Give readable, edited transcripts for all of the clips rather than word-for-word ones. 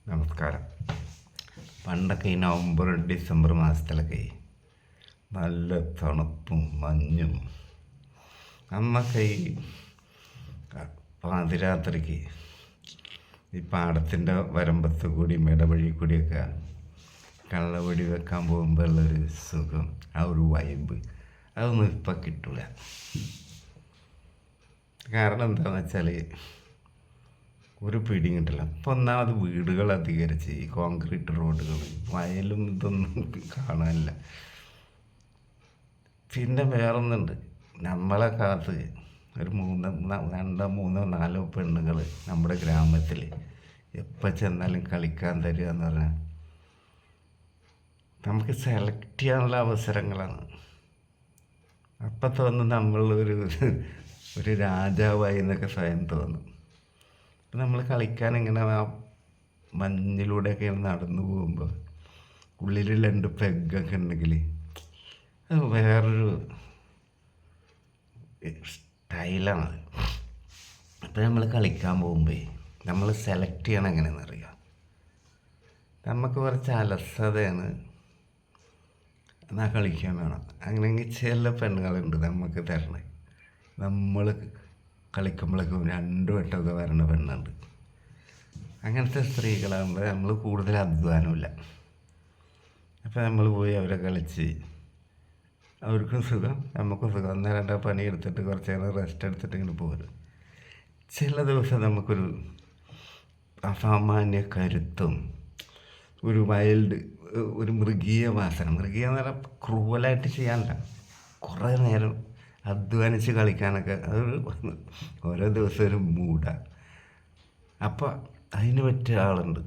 നമസ്കാരം. പണ്ടൊക്കെ ഈ നവംബർ ഡിസംബർ മാസത്തിലൊക്കെ നല്ല തണുപ്പും മഞ്ഞും. അന്നൊക്കെ ഈ പാതിരാത്രിക്ക് ഈ പാടത്തിൻ്റെ വരമ്പത്ത് കൂടി ഇടവഴി കൂടിയൊക്കെ കള്ളവെടി വെക്കാൻ പോകുമ്പോൾ ഉള്ളൊരു സുഖം, ആ ഒരു വൈബ് അതൊന്നും ഇപ്പം കിട്ടില്ല. കാരണം എന്താണെന്ന് വെച്ചാൽ ഒരു പിടിയും കിട്ടില്ല. ഇപ്പം ഒന്നാമത് വീടുകൾ അധികരിച്ച് ഈ കോൺക്രീറ്റ് റോഡുകൾ, വയലും ഇതൊന്നും കാണാനില്ല. പിന്നെ വേറൊന്നുണ്ട്, നമ്മളെ കാത്ത് ഒരു 2-3-4 പെണ്ണുങ്ങൾ നമ്മുടെ ഗ്രാമത്തിൽ എപ്പോൾ ചെന്നാലും കളിക്കാൻ തരിക എന്ന് പറഞ്ഞാൽ നമുക്ക് സെലക്ട് ചെയ്യാനുള്ള അവസരങ്ങളാണ്. അപ്പം തോന്നും നമ്മൾ ഒരു രാജാവായി എന്നൊക്കെ സ്വയം തോന്നും. അപ്പം നമ്മൾ കളിക്കാൻ ഇങ്ങനെ ആ മഞ്ഞിലൂടെയൊക്കെ നടന്നു പോകുമ്പോൾ ഉള്ളിൽ 2 പെഗ്ഗൊക്കെ ഉണ്ടെങ്കിൽ അത് വേറൊരു സ്റ്റൈലാണത്. അപ്പം നമ്മൾ കളിക്കാൻ പോകുമ്പോൾ നമ്മൾ സെലക്ട് ചെയ്യണം എങ്ങനെയാണെന്ന് അറിയാം. നമുക്ക് കുറച്ച് അലസതയാണ്, എന്നാൽ കളിക്കാൻ വേണം. അങ്ങനെയെങ്കിൽ ചില പെണ്ണുങ്ങളുണ്ട് നമുക്ക് തരണേ. നമ്മൾ കളിക്കുമ്പോഴേക്കും 2 വട്ടമൊക്കെ വരണ പെണ്ണുണ്ട്. അങ്ങനത്തെ സ്ത്രീകളാകുമ്പോൾ നമ്മൾ കൂടുതൽ അധ്വാനമില്ല. അപ്പോൾ നമ്മൾ പോയി അവരെ കളിച്ച് അവർക്കും സുഖം, നമുക്കും സുഖം. 1-2 പണി എടുത്തിട്ട് കുറച്ച് നേരം റെസ്റ്റ് എടുത്തിട്ട് ഇങ്ങനെ പോരും. ചില ദിവസം നമുക്കൊരു അസാമാന്യ കരുത്തും ഒരു വൈൽഡ്, ഒരു മൃഗീയ വാസന. മൃഗീയ എന്ന് പറഞ്ഞാൽ ക്രൂവലായിട്ട് ചെയ്യാനില്ല, കുറേ നേരം അധ്വാനിച്ച് കളിക്കാനൊക്കെ അതൊരു ഓരോ ദിവസം ഒരു മൂഡാണ്. അപ്പോൾ അതിന് പറ്റിയ ആളുണ്ട്.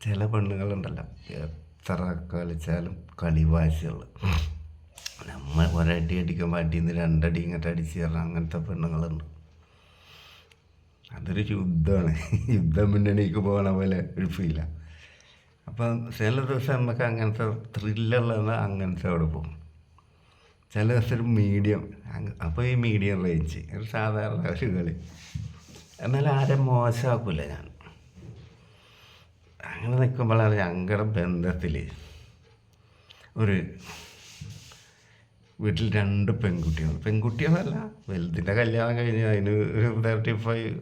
ചില പെണ്ണുങ്ങളുണ്ടല്ലോ, എത്ര കളിച്ചാലും കളിവാശികൾ. നമ്മൾ ഒരടി അടിക്കുമ്പോൾ അടിയിൽ നിന്ന് 2 അടി ഇങ്ങോട്ട് അടിച്ച് കയറണം, അങ്ങനത്തെ പെണ്ണുങ്ങളുണ്ട്. അതൊരു യുദ്ധമാണ്, യുദ്ധ മുന്നണിക്ക് പോകണ പോലെ ഒരു ഫീലാണ്. അപ്പം ചില ദിവസം നമുക്ക് അങ്ങനത്തെ ത്രില്ലുള്ളത് അങ്ങനത്തെ അവിടെ പോകും. ചില ദിവസം ഒരു മീഡിയം, അപ്പോൾ ഈ മീഡിയം റേഞ്ച് ഒരു സാധാരണ ഒരു കളി. എന്നാൽ ആരും മോശമാക്കില്ല ഞാൻ. അങ്ങനെ നിൽക്കുമ്പോഴാണ് ഞങ്ങളുടെ ബന്ധത്തിൽ ഒരു വീട്ടിൽ 2 പെൺകുട്ടികളല്ല, വലുതിൻ്റെ കല്യാണം കഴിഞ്ഞ് അതിന് ഒരു 35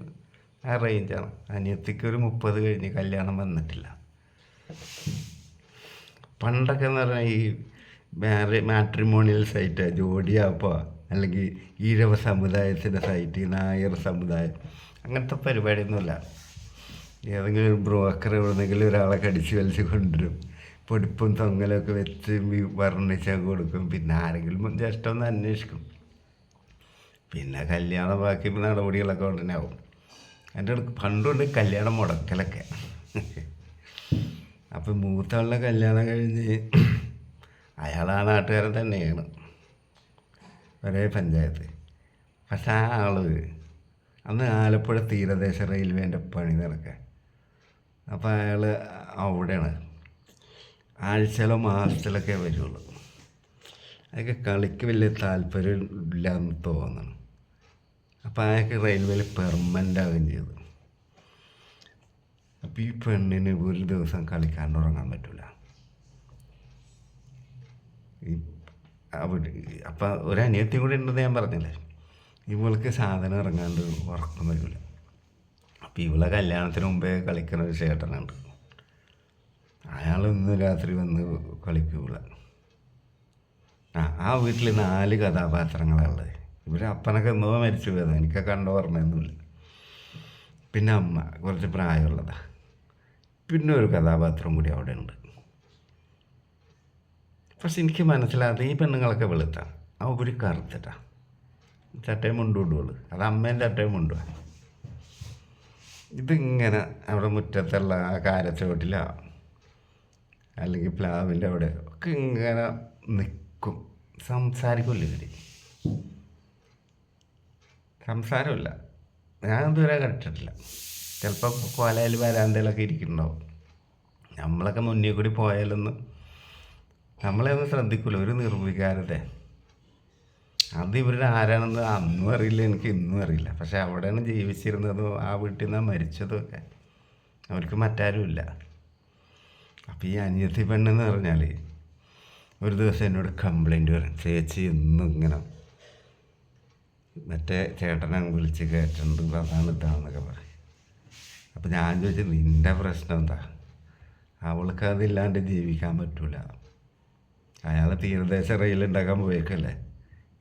ആ റേഞ്ചാണ്. അനിയത്തിക്ക് ഒരു 30 കഴിഞ്ഞ് കല്യാണം വന്നിട്ടില്ല. പണ്ടൊക്കെ എന്ന് പറഞ്ഞാൽ ഈ മാട്രിമോണിയൽ സൈറ്റ്, ജോഡിയാപ്പോ അല്ലെങ്കിൽ ഈഴവ സമുദായത്തിൻ്റെ സൈറ്റ്, നായർ സമുദായം, അങ്ങനത്തെ പരിപാടിയൊന്നുമില്ല. ഏതെങ്കിലും ഒരു ബ്രോക്കർ എവിടെന്നെങ്കിലും ഒരാളെ കടിച്ച് വലിച്ച് കൊണ്ടുവരും, പൊടിപ്പും തൊങ്ങലൊക്കെ വെച്ച് വർണ്ണിച്ചൊക്കെ കൊടുക്കും. പിന്നെ ആരെങ്കിലും ജസ്റ്റ് ഒന്ന് അന്വേഷിക്കും. പിന്നെ കല്യാണം ബാക്കി നടപടികളൊക്കെ ഉടനെ ആവും. എൻ്റെ അടുത്ത് പണ്ടുണ്ട് കല്യാണം മുടക്കലൊക്കെ. അപ്പം മൂത്താളുടെ കല്യാണം കഴിഞ്ഞ് അയാൾ ആ നാട്ടുകാരൻ തന്നെയാണ്, ഒരേ പഞ്ചായത്ത്. പക്ഷെ ആ ആള് അന്ന് ആലപ്പുഴ തീരദേശ റെയിൽവേൻ്റെ പണി നടക്കുക. അപ്പോൾ അയാൾ അവിടെയാണ്, ആഴ്ചയിലോ മാസത്തിലൊക്കെ വരുള്ളൂ. അതൊക്കെ കളിക്ക് വലിയ താല്പര്യം ഇല്ലയെന്ന് തോന്നണം. അപ്പോൾ അയാൾക്ക് റെയിൽവേയിൽ പെർമനൻ്റ് ആവുകയും ചെയ്തു. അപ്പോൾ ഈ പെണ്ണിന് ഒരു ദിവസം കളിക്കാണ്ട് ഉറങ്ങാൻ പറ്റില്ല. അപ്പം ഒരു അനിയത്തി കൂടി ഉണ്ടെന്ന് ഞാൻ പറഞ്ഞില്ലേ, ഇവൾക്ക് സാധനം ഇറങ്ങാണ്ട് ഉറക്കം വരില്ല. അപ്പോൾ ഇവളെ കല്യാണത്തിന് മുമ്പേ കളിക്കുന്ന ഒരു ചേട്ടനുണ്ട്, അയാൾ ഇന്ന് രാത്രി വന്ന് കളിക്കൂല. ആ വീട്ടിൽ 4 കഥാപാത്രങ്ങളുള്ളത്. ഇവർ അപ്പനൊക്കെ എന്നോ മരിച്ചു പോയതാണ്, എനിക്ക് കണ്ട ഓർമ്മയൊന്നുമില്ല. പിന്നെ അമ്മ കുറച്ച് പ്രായമുള്ളതാണ്, പിന്നെ ഒരു കഥാപാത്രം കൂടി അവിടെ ഉണ്ട്. പക്ഷെ എനിക്ക് മനസ്സിലാകാത്ത ഈ പെണ്ണുങ്ങളൊക്കെ വെളുത്താണ്, അവര് കറുത്തിട്ടാണ്. ചട്ടയും മുണ്ടുകൊണ്ടുള്ളു, അത് അമ്മേൻ്റെ ചട്ടയും മുണ്ടുക. ഇതിങ്ങനെ അവിടെ മുറ്റത്തുള്ള ആ കാരച്ചോട്ടിലോ അല്ലെങ്കിൽ പ്ലാവിൻ്റെ അവിടെ ഒക്കെ ഇങ്ങനെ നിൽക്കും. സംസാരിക്കില്ല ഇവർ, സംസാരമില്ല. ഞാൻ ഇതുവരെ കണ്ടിട്ടില്ല. ചിലപ്പോൾ കോലയിൽ വരാന്തയിലൊക്കെ ഇരിക്കുന്നുണ്ടാവും. നമ്മളൊക്കെ മുന്നിൽ കൂടി പോയാലൊന്നും നമ്മളെ ഒന്നും ശ്രദ്ധിക്കില്ല, ഒരു നിർവികാരത. അത് ഇവരുടെ ആരാണെന്ന് അന്നും അറിയില്ല, എനിക്ക് ഇന്നും അറിയില്ല. പക്ഷെ അവിടെയാണ് ജീവിച്ചിരുന്നതും ആ വീട്ടിൽ നിന്നാണ് മരിച്ചതും ഒക്കെ. അവർക്ക് മറ്റാരുമില്ല. അപ്പോൾ ഈ അനിയത്തി പെണ്ണെന്ന് പറഞ്ഞാൽ ഒരു ദിവസം എന്നോട് കംപ്ലൈൻറ്റ് പറയും, ചേച്ചി എന്നും ഇങ്ങനെ മറ്റേ ചേട്ടനെ വിളിച്ച് കയറ്റുണ്ട്, അതാണ് ഇതാണെന്നൊക്കെ പറയും. അപ്പോൾ ഞാൻ ചോദിച്ചു, നിൻ്റെ പ്രശ്നം എന്താ? അവൾക്ക് അതില്ലാണ്ട് ജീവിക്കാൻ പറ്റില്ല. അയാൾ തീരദേശ റെയിലുണ്ടാക്കാൻ പോയേക്കല്ലേ,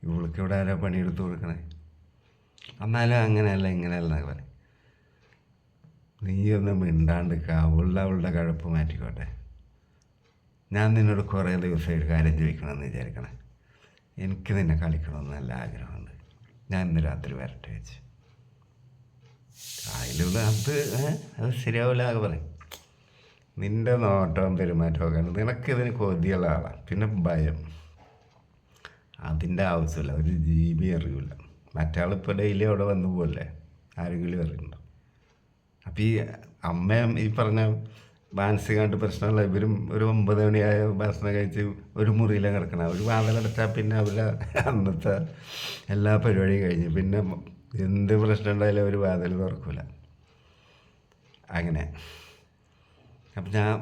ഇവൾക്ക് ഇവിടെ ആരോ പണിയെടുത്ത് കൊടുക്കണേ. എന്നാലും അങ്ങനെയല്ല ഇങ്ങനെയല്ല എന്നൊക്കെ പറയും. നീ ഒന്ന് മിണ്ടാണ്ടിരിക്കുക, അവളുടെ കഴപ്പ് മാറ്റിക്കോട്ടെ. ഞാൻ നിന്നോട് കുറേ ദിവസം ഒരു കാര്യം ചോദിക്കണമെന്ന് വിചാരിക്കണേ. എനിക്ക് നിന്നെ കളിക്കണമെന്ന് നല്ല ആഗ്രഹമുണ്ട്. ഞാൻ ഇന്ന് രാത്രി വരട്ടെ വെച്ച്. അതിലുള്ള അത് ശരിയാവില്ല എന്നൊക്കെ പറയും. നിൻ്റെ നോട്ടവും പെരുമാറ്റമൊക്കെ നിനക്കിതിന് കൊതിയുള്ള ആളാണ്. പിന്നെ ഭയം, അതിൻ്റെ ആവശ്യമില്ല. ഒരു GB അറിയില്ല. മറ്റാളിപ്പോൾ ഡെയിലി അവിടെ വന്നു പോകല്ലേ, ആരെങ്കിലും അറിയണ്ടോ? അപ്പം ഈ അമ്മയും ഈ പറഞ്ഞ മാനസികമായിട്ട് പ്രശ്നമുള്ള ഇവരും ഒരു 9 മണിയായ ഭക്ഷണം കഴിച്ച് ഒരു മുറിയിലാണ് കിടക്കണം. അവർ വാതിലടച്ചാൽ പിന്നെ അവരുടെ അന്നത്തെ എല്ലാ പരിപാടിയും കഴിഞ്ഞ് പിന്നെ എന്ത് പ്രശ്നം ഉണ്ടായാലും അവർ വാതിൽ തുറക്കില്ല. അങ്ങനെ അപ്പം ഞാൻ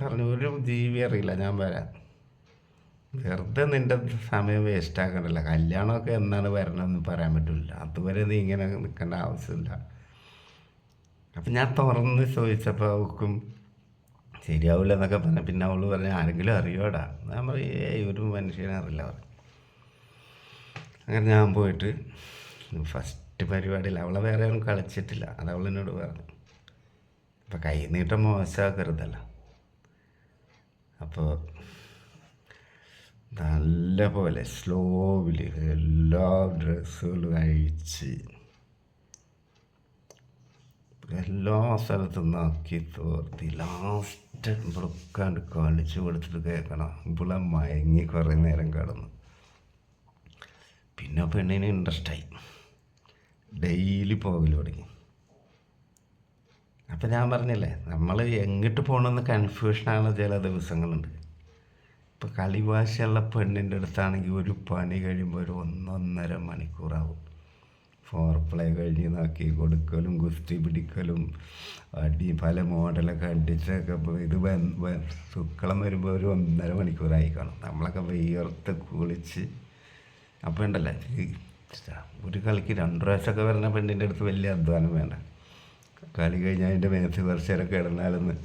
പറഞ്ഞു, ഒരു ജീവി അറിയില്ല, ഞാൻ വരാം. വെറുതെ നിൻ്റെ സമയം വേസ്റ്റാക്കണ്ടല്ലോ. കല്യാണമൊക്കെ എന്നാണ് വരണമെന്ന് പറയാൻ പറ്റില്ല. അതുവരെ നീ ഇങ്ങനെ നിൽക്കേണ്ട ആവശ്യമില്ല. അപ്പം ഞാൻ തുറന്ന് ചോദിച്ചപ്പോൾ അവൾക്കും ശരിയാവില്ല എന്നൊക്കെ പറഞ്ഞു. പിന്നെ അവൾ പറഞ്ഞു, ആരെങ്കിലും അറിയോടാ? ഞാൻ പറയും, ഒരു മനുഷ്യനെ അറിയില്ല പറഞ്ഞു. അങ്ങനെ ഞാൻ പോയിട്ട് ഫസ്റ്റ് പരിപാടിയിൽ അവളെ വേറെ ഒന്നും കളിച്ചിട്ടില്ല, അത് അവൾ എന്നോട് പറഞ്ഞു. അപ്പം കൈ നീട്ടം മോശമാക്കരുതല്ലോ. അപ്പോൾ നല്ല പോലെ സ്ലോവിൽ എല്ലാ ഡ്രസ്സുകളും അഴിച്ച് എല്ലാ സ്ഥലത്തും നോക്കി തോർത്തി ലാസ്റ്റ് ഇവിടെക്കാണ്ട് കളിച്ച് കൊടുത്തിട്ട് കേൾക്കണം. ഇവിടെ മയങ്ങി കുറേ നേരം കിടന്നു. പിന്നെ പെണ്ണിന് ഇൻട്രസ്റ്റായി, ഡെയിലി പോകൽ തുടങ്ങി. അപ്പം ഞാൻ പറഞ്ഞില്ലേ, നമ്മൾ എങ്ങോട്ട് പോകണമെന്ന് കൺഫ്യൂഷനാണ് ചില ദിവസങ്ങളുണ്ട്. ഇപ്പോൾ കളിഭാഷയുള്ള പെണ്ണിൻ്റെ അടുത്താണെങ്കിൽ ഒരു പണി കഴിയുമ്പോൾ ഒരു 1-1.5 മണിക്കൂറാവും. ഫോർ പ്ലേ കഴിഞ്ഞ് നോക്കി കൊടുക്കലും ഗുസ്തി പിടിക്കലും അടി പല മോഡലൊക്കെ അടിച്ചൊക്കെ ഇത് ശുക്ലം വരുമ്പോൾ ഒരു 1.5 മണിക്കൂറായി കാണും. നമ്മളൊക്കെ വിയർത്ത് കുളിച്ച്. അപ്പോൾ ഉണ്ടല്ലേ, ഒരു കളിക്ക് 2 പ്രാവശ്യമൊക്കെ വരുന്ന പെണ്ണിൻ്റെ അടുത്ത് വലിയ അധ്വാനം വേണ്ട. കളി കഴിഞ്ഞാൽ അതിൻ്റെ മേത്ത് കുറച്ച് നേരം കിടന്നാലൊന്നും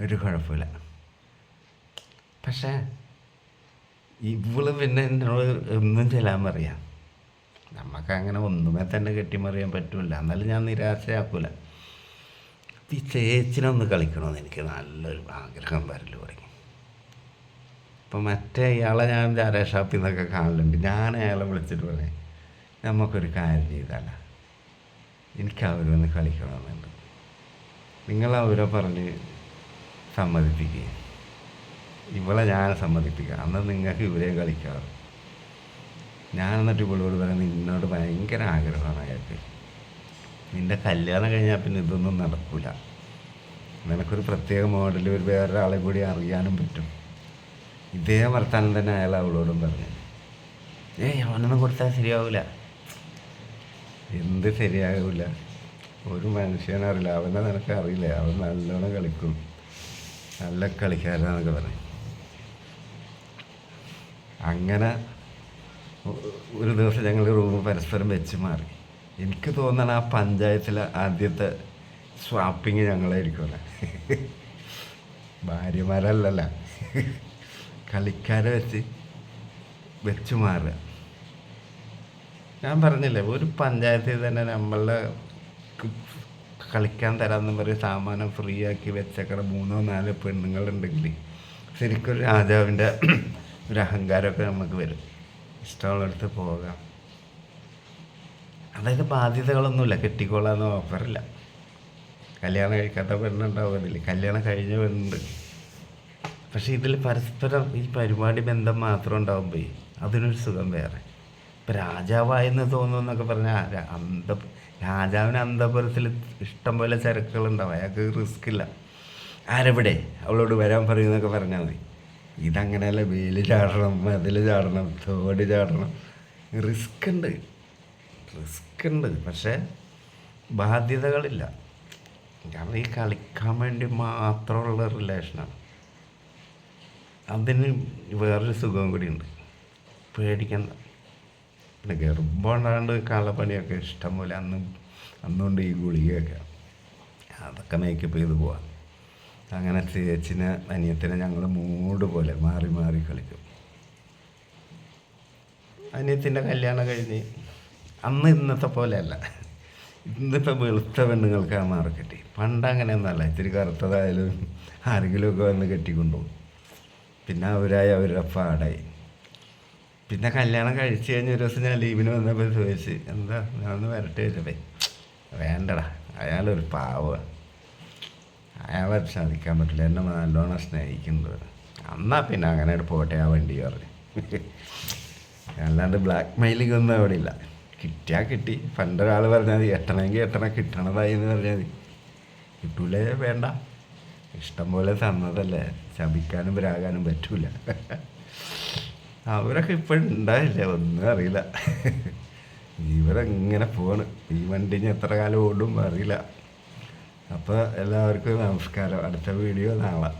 ഒരു കുഴപ്പമില്ല. പക്ഷേ ഇവള് പിന്നെ എന്നോട് ഒന്നും ചെല്ലാൻ പറയാം. നമുക്കങ്ങനെ ഒന്നുമേ തന്നെ കെട്ടിമറിയാൻ പറ്റില്ല. എന്നാലും ഞാൻ നിരാശയാക്കൂല. ഈ ചേച്ചിനൊന്ന് കളിക്കണമെന്ന് എനിക്ക് നല്ലൊരു ആഗ്രഹം വരൽ തുടങ്ങി. ഇപ്പം മറ്റേ ഇയാളെ ഞാൻ ചാരാ ഷാപ്പിൽ നിന്നൊക്കെ കാണലുണ്ട്. ഞാൻ അയാളെ വിളിച്ചിട്ട് പറയാം, നമുക്കൊരു കാര്യം ചെയ്താല, എനിക്ക് അവരൊന്ന് കളിക്കണമെന്നുണ്ട്. നിങ്ങൾ അവരെ പറഞ്ഞ് സമ്മതിപ്പിക്കുക, ഇവളെ ഞാൻ സമ്മതിപ്പിക്കുക, അന്ന് നിങ്ങൾക്ക് ഇവരെ കളിക്കാറ്. ഞാൻ എന്നിട്ട് ഇവളോട് പറയാം, നിന്നോട് ഭയങ്കര ആഗ്രഹമാണ് അയാൾക്ക്. നിൻ്റെ കല്യാണം കഴിഞ്ഞാൽ പിന്നെ ഇതൊന്നും നടക്കില്ല. നിനക്കൊരു പ്രത്യേക മോഡൽ ഒരു വേറൊരാളെ കൂടി അറിയാനും പറ്റും. ഇതേ വർത്താനം തന്നെ അയാൾ അവളോടും പറഞ്ഞു. അവനൊന്നും കൊടുത്താൽ ശരിയാവില്ല. എന്ത് ശരിയാകില്ല? ഒരു മനുഷ്യനറിയില്ല, അവനെ നിനക്ക് അറിയില്ല, അവൻ നല്ലോണം കളിക്കും, നല്ല കളിക്കാരനാന്നൊക്കെ പറയും. അങ്ങനെ ഒരു ദിവസം ഞങ്ങൾ റൂം പരസ്പരം വെച്ച് മാറി. എനിക്ക് തോന്നണം ആ പഞ്ചായത്തിലെ ആദ്യത്തെ സ്വാപ്പിങ് ഞങ്ങളായിരിക്കുമല്ലോ. ഭാര്യമാരല്ലല്ല, കളിക്കാരെ വെച്ച് മാറുക. ഞാൻ പറഞ്ഞില്ലേ, ഒരു പഞ്ചായത്തിൽ തന്നെ നമ്മളുടെ കളിക്കാൻ തരാമെന്ന് പറയും സാമാനം ഫ്രീ ആക്കി വെച്ചേക്കണ 3-4 പെണ്ണുങ്ങളുണ്ടെങ്കിൽ ശരിക്കൊരു രാജാവിൻ്റെ ഒരു അഹങ്കാരമൊക്കെ നമുക്ക് വരും. ഇഷ്ടമുള്ളടുത്ത് പോകാം. അതായത് ബാധ്യതകളൊന്നുമില്ല, കെട്ടിക്കോളാന്ന് ഓഫറില്ല. കല്യാണം കഴിക്കാത്ത പെണ്ണുണ്ടാവും അതിൽ, കല്യാണം കഴിഞ്ഞ പെണ്ണുണ്ട്. പക്ഷേ ഇതിൽ പരസ്പരം ഈ പരിപാടി ബന്ധം മാത്രം ഉണ്ടാകുമ്പോൾ അതിനൊരു സുഖം വേറെ. ഇപ്പം രാജാവായെന്ന് തോന്നുന്നൊക്കെ പറഞ്ഞാൽ രാജാവിന് അന്തപുരത്തിൽ ഇഷ്ടം പോലെ ചരക്കുകളുണ്ടാവും, അയാൾക്ക് റിസ്ക് ഇല്ല. ആരെവിടെ അവളോട് വരാൻ പറയുമെന്നൊക്കെ പറഞ്ഞാൽ മതി. ഇതങ്ങനെയല്ല, വേലി ചാടണം, മതിൽ ചാടണം, തോട് ചാടണം, റിസ്ക് ഉണ്ട്. പക്ഷേ ബാധ്യതകളില്ല. കാരണം ഈ കളിക്കാൻ വേണ്ടി മാത്രമുള്ള റിലേഷനാണ്. അതിന് വേറൊരു സുഖവും കൂടി ഉണ്ട്, പേടിക്കണ്ട. പിന്നെ ഗർഭം ഉണ്ടാണ്ട് കളപ്പണിയൊക്കെ ഇഷ്ടം പോലെ അന്നുകൊണ്ട് ഈ ഗുളികയൊക്കെ അതൊക്കെ മേക്കപ്പ് ചെയ്ത് പോവാം. അങ്ങനെ ചേച്ചിനെ അനിയത്തിനെ ഞങ്ങൾ മൂഡ് പോലെ മാറി മാറി കളിക്കും. അനിയത്തിൻ്റെ കല്യാണം കഴിഞ്ഞ് അന്ന് ഇന്നത്തെ പോലെയല്ല, ഇന്നിപ്പോൾ വെളുത്ത പെണ്ണുങ്ങൾക്കാണ് മാർക്കറ്റ്. പണ്ട് അങ്ങനെയൊന്നുമല്ല, ഇത്തിരി കറുത്തതായാലും ആരെങ്കിലുമൊക്കെ വന്ന് കെട്ടിക്കൊണ്ടുപോകും. പിന്നെ അവരുടെ പാടായി. പിന്നെ കല്യാണം കഴിച്ച് കഴിഞ്ഞ ഒരു ദിവസം ഞാൻ ലീവിന് വന്നപ്പോൾ ചോദിച്ച് എന്താ ഞാൻ ഒന്ന് വരട്ടെ ചോദിച്ചപ്പേ വേണ്ടടാ, അയാളൊരു പാവമാണ്, അയാളെ സാധിക്കാൻ പറ്റില്ല, എന്നെ നല്ലോണം സ്നേഹിക്കുന്നത്. എന്നാൽ പിന്നെ അങ്ങനെ പോട്ടെ ആ വണ്ടി പറഞ്ഞു. അല്ലാണ്ട് ബ്ലാക്ക് മെയിലിംഗ് ഒന്നും അവിടെ ഇല്ല. കിട്ടിയാൽ കിട്ടി. പണ്ടൊരാൾ പറഞ്ഞാൽ മതി എട്ടണമെങ്കിൽ എട്ടണം, കിട്ടണതായി എന്ന് പറഞ്ഞാൽ മതി. കിട്ടൂലേ വേണ്ട, ഇഷ്ടം പോലെ തന്നതല്ലേ, ശപിക്കാനും രാകാനും പറ്റൂല. അവരൊക്കെ ഇപ്പോഴുണ്ടായില്ല, ഒന്നും അറിയില്ല. ഇവരെങ്ങനെ പോണ്, ഈ വണ്ടിന് എത്ര കാലം ഓടും അറിയില്ല. അപ്പോൾ എല്ലാവർക്കും നമസ്കാരം. അടുത്ത വീഡിയോ നാളെ.